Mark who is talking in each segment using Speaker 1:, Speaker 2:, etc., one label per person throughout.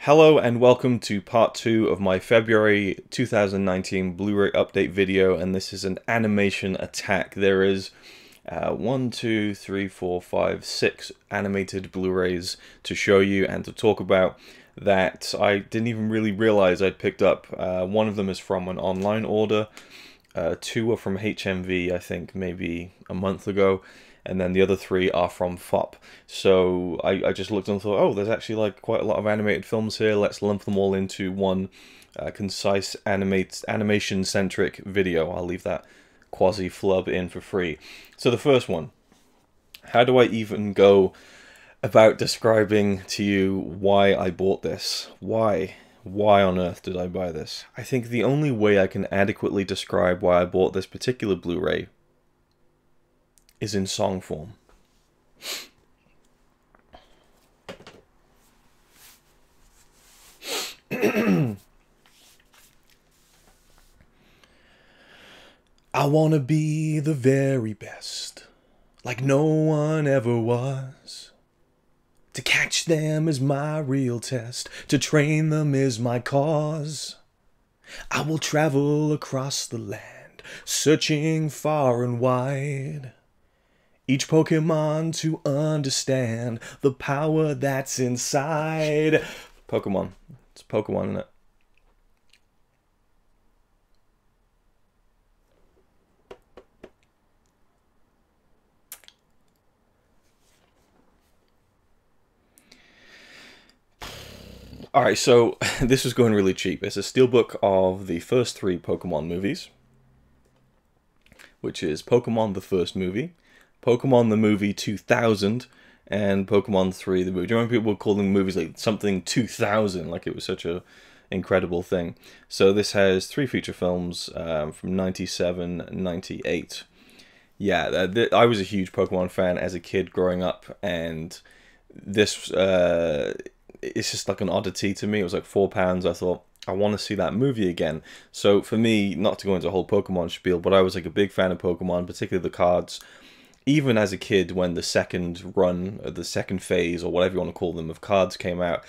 Speaker 1: Hello and welcome to part 2 of my February 2019 Blu-ray update video, and this is an animation attack. There is 6 animated Blu-rays to show you and to talk about that I didn't even really realize I'd picked up. One of them is from an online order, 2 are from HMV, I think maybe a month ago, and then the other 3 are from FOP. So I just looked and thought, oh, there's actually like quite a lot of animated films here. Let's lump them all into one concise animation-centric video. I'll leave that quasi-flub in for free. So the first one, how do I even go about describing to you why I bought this? Why? Why on earth did I buy this? I think the only way I can adequately describe why I bought this particular Blu-ray is in song form. I wanna be the very best, like no one ever was. To catch them is my real test, to train them is my cause. I will travel across the land, searching far and wide. Each Pokemon to understand the power that's inside. Pokemon. It's Pokemon, isn't it? Alright, so this was going really cheap. It's a steelbook of the first 3 Pokemon movies, which is Pokemon the first movie, Pokemon the movie 2000, and Pokemon 3 the movie. Do you remember people were calling movies like something 2000, like it was such a incredible thing? So this has 3 feature films from 97, 98. Yeah, I was a huge Pokemon fan as a kid growing up, and this it's just like an oddity to me. It was like £4. I thought, I want to see that movie again. So for me, not to go into a whole Pokemon spiel, but I was like a big fan of Pokemon, particularly the cards. Even as a kid, when the second run, or the second phase, or whatever you want to call them, of cards came out,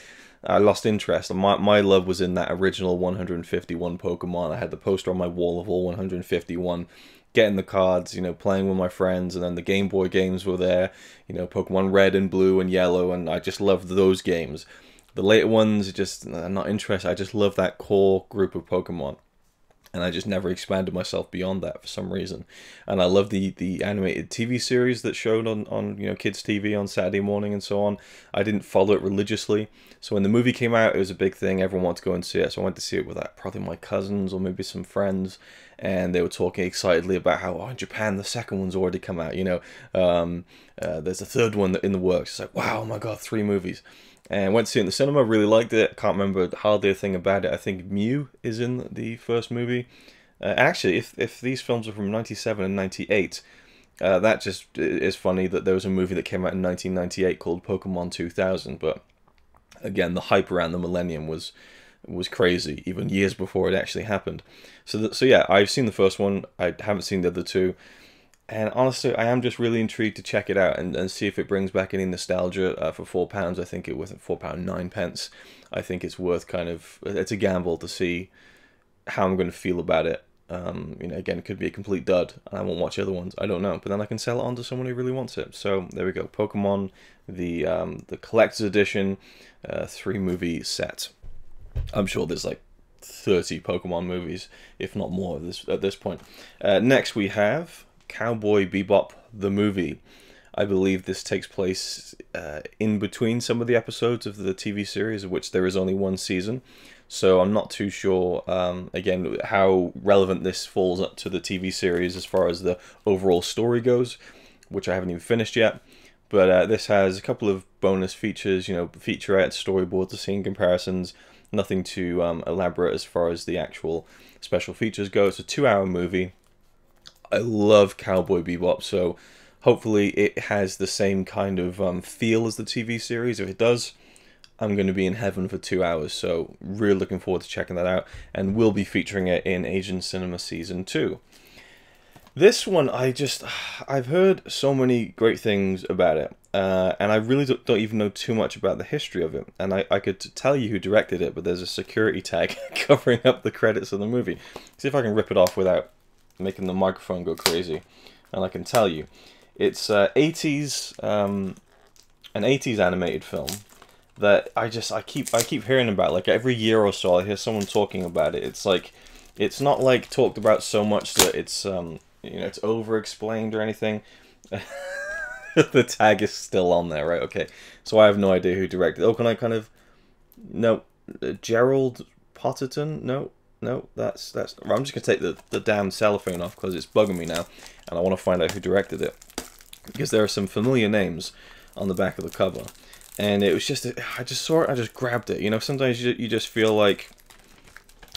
Speaker 1: I lost interest. My love was in that original 151 Pokemon. I had the poster on my wall of all 151. Getting the cards, you know, playing with my friends, and then the Game Boy games were there, you know, Pokemon Red and Blue and Yellow, and I just loved those games. The later ones, just not interested. I just love that core group of Pokemon, and I just never expanded myself beyond that for some reason. And I love the animated TV series that showed on you know, kids TV on Saturday morning and so on. I didn't follow it religiously, so when the movie came out, it was a big thing. Everyone wanted to go and see it, so I went to see it with probably my cousins or maybe some friends, and they were talking excitedly about how, oh, in Japan the second one's already come out, you know, there's a third one in the works. It's like, wow, oh my god, 3 movies. And went to see it in the cinema, really liked it. Can't remember hardly a thing about it. I think Mew is in the first movie. Actually, if these films are from 97 and 98, that just is funny that there was a movie that came out in 1998 called Pokemon 2000. But again, the hype around the millennium was crazy, even years before it actually happened. So yeah, I've seen the first one. I haven't seen the other 2. And honestly, I am just really intrigued to check it out and see if it brings back any nostalgia for £4. I think it was £4.09. I think it's worth it's a gamble to see how I'm going to feel about it. You know, again, it could be a complete dud, and I won't watch other ones. I don't know, but then I can sell it on to someone who really wants it. So there we go, Pokemon, the collector's edition, 3-movie set. I'm sure there's like 30 Pokemon movies, if not more, at this point. Next we have Cowboy Bebop the movie. I believe this takes place in between some of the episodes of the TV series, of which there is only 1 season. So I'm not too sure, again, how relevant this falls up to the TV series as far as the overall story goes, which I haven't even finished yet. But this has a couple of bonus features, you know, featurettes, storyboards, scene comparisons. Nothing too elaborate as far as the actual special features go. It's a 2-hour movie. I love Cowboy Bebop, so hopefully it has the same kind of feel as the TV series. If it does, I'm going to be in heaven for 2 hours, so really looking forward to checking that out, and we'll be featuring it in Asian Cinema Season 2. This one, I've heard so many great things about it, and I really don't even know too much about the history of it. And I could tell you who directed it, but there's a security tag covering up the credits of the movie. See if I can rip it off without making the microphone go crazy. And I can tell you, it's an 80s animated film that I keep hearing about. Like every year or so, I hear someone talking about it. It's like, it's not like talked about so much that it's it's over-explained or anything. The tag is still on there, right? Okay, so I have no idea who directed it. Oh, can I kind of... No, Gerald Potterton? No, that's... I'm just going to take the damn cellophane off because it's bugging me now, and I want to find out who directed it. Because there are some familiar names on the back of the cover. And it was just... I just saw it, I just grabbed it. You know, sometimes you just feel like...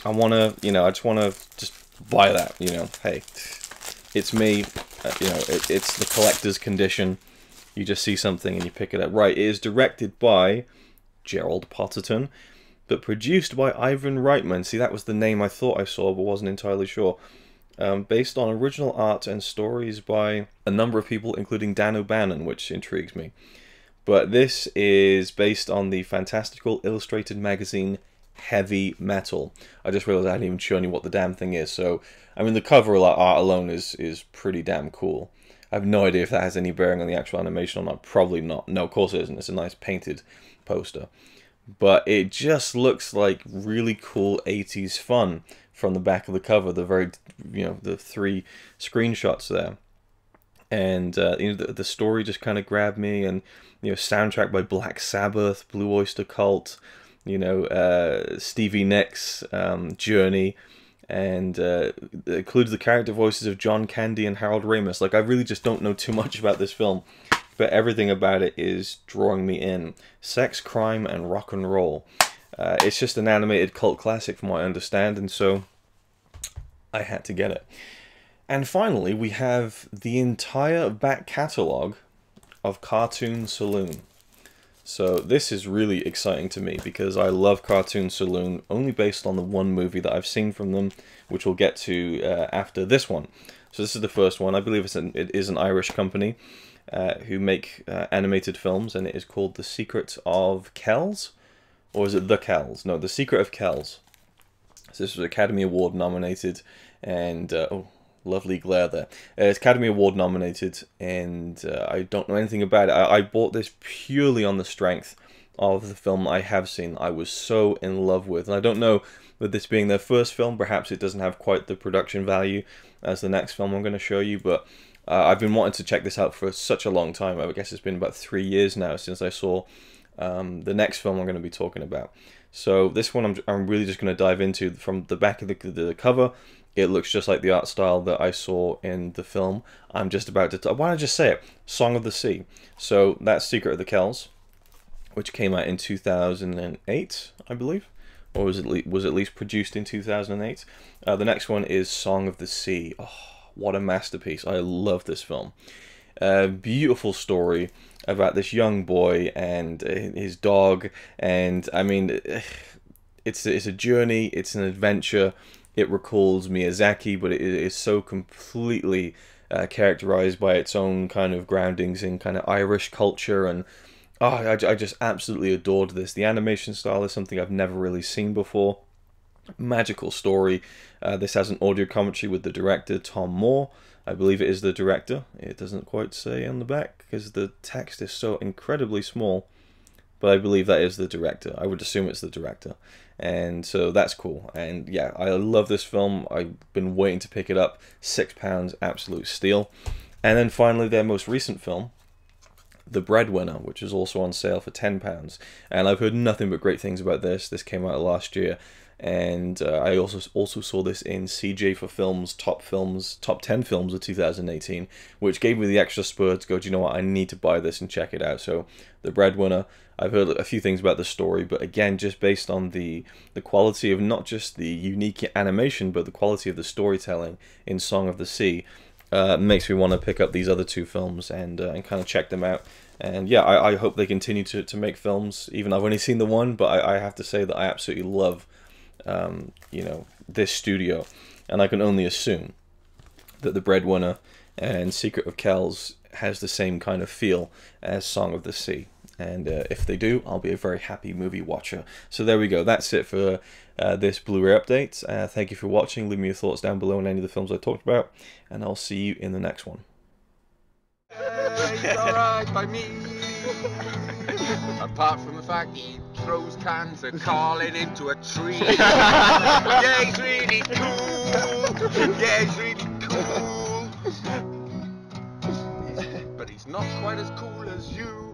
Speaker 1: I want to, I just want to just buy that, hey, it's me, it's the collector's condition. You just see something and you pick it up. Right, it is directed by Gerald Potterton, but produced by Ivan Reitman. See, that was the name I thought I saw, but wasn't entirely sure. Based on original art and stories by a number of people, including Dan O'Bannon, which intrigues me. But this is based on the fantastical illustrated magazine Heavy Metal. I just realized I hadn't even shown you what the damn thing is. So, I mean, the cover art alone is pretty damn cool. I have no idea if that has any bearing on the actual animation or not. Probably not. No, of course it isn't. It's a nice painted poster. But it just looks like really cool 80s fun from the back of the cover. The very, the 3 screenshots there. And, the story just kind of grabbed me. And, soundtrack by Black Sabbath, Blue Oyster Cult, Stevie Nicks, Journey, and includes the character voices of John Candy and Harold Ramis. Like, I really just don't know too much about this film, but everything about it is drawing me in. Sex, crime, and rock and roll. It's just an animated cult classic from what I understand, and so I had to get it. And finally, we have the entire back catalogue of Cartoon Saloon. So this is really exciting to me because I love Cartoon Saloon only based on the one movie that I've seen from them, which we'll get to after this one. So this is the first one. I believe it is an Irish company who make animated films, and it is called The Secret of Kells? Or is it The Kells? No, The Secret of Kells. So this was Academy Award nominated, and oh, lovely glare there. It's Academy Award nominated, and I don't know anything about it. I bought this purely on the strength of the film I have seen. I was so in love with, and I don't know, with this being their first film, perhaps it doesn't have quite the production value as the next film I'm going to show you, but I've been wanting to check this out for such a long time. I guess it's been about 3 years now since I saw the next film I'm going to be talking about. So this one I'm really just going to dive into. From the back of the cover, it looks just like the art style that I saw in the film. I'm just about to... Why don't I just say it? Song of the Sea. So that's Secret of the Kells, which came out in 2008, I believe. Or was at least produced in 2008. The next one is Song of the Sea. Oh, what a masterpiece. I love this film. Beautiful story about this young boy and his dog. And, I mean, it's a journey. It's an adventure. It recalls Miyazaki, but it is so completely characterized by its own kind of groundings in kind of Irish culture, and I just absolutely adored this. The animation style is something I've never really seen before. Magical story. This has an audio commentary with the director, Tom Moore. I believe it is the director. It doesn't quite say on the back because the text is so incredibly small. But I believe that is the director. I would assume it's the director. And so that's cool. And yeah, I love this film. I've been waiting to pick it up. £6, absolute steal. And then finally their most recent film, The Breadwinner, which is also on sale for £10. And I've heard nothing but great things about this. This came out last year. And I also saw this in CJ for Films top 10 films of 2018, which gave me the extra spur to go, do you know what, I need to buy this and check it out. So The Breadwinner, I've heard a few things about the story, but again, just based on the quality of not just the unique animation, but the quality of the storytelling in Song of the Sea, makes me want to pick up these other 2 films and kind of check them out. And yeah, I hope they continue to make films, even though I've only seen the one, but I have to say that I absolutely love this studio, and I can only assume that The Breadwinner and Secret of Kells has the same kind of feel as Song of the Sea. And if they do, I'll be a very happy movie watcher. So there we go. That's it for this Blu-ray update. Thank you for watching. Leave me your thoughts down below on any of the films I talked about, and I'll see you in the next one.
Speaker 2: It's alright by me. Apart from the fact he throws cans of Carlin into a tree. Yeah, he's really cool. Yeah, he's really cool. But he's not quite as cool as you.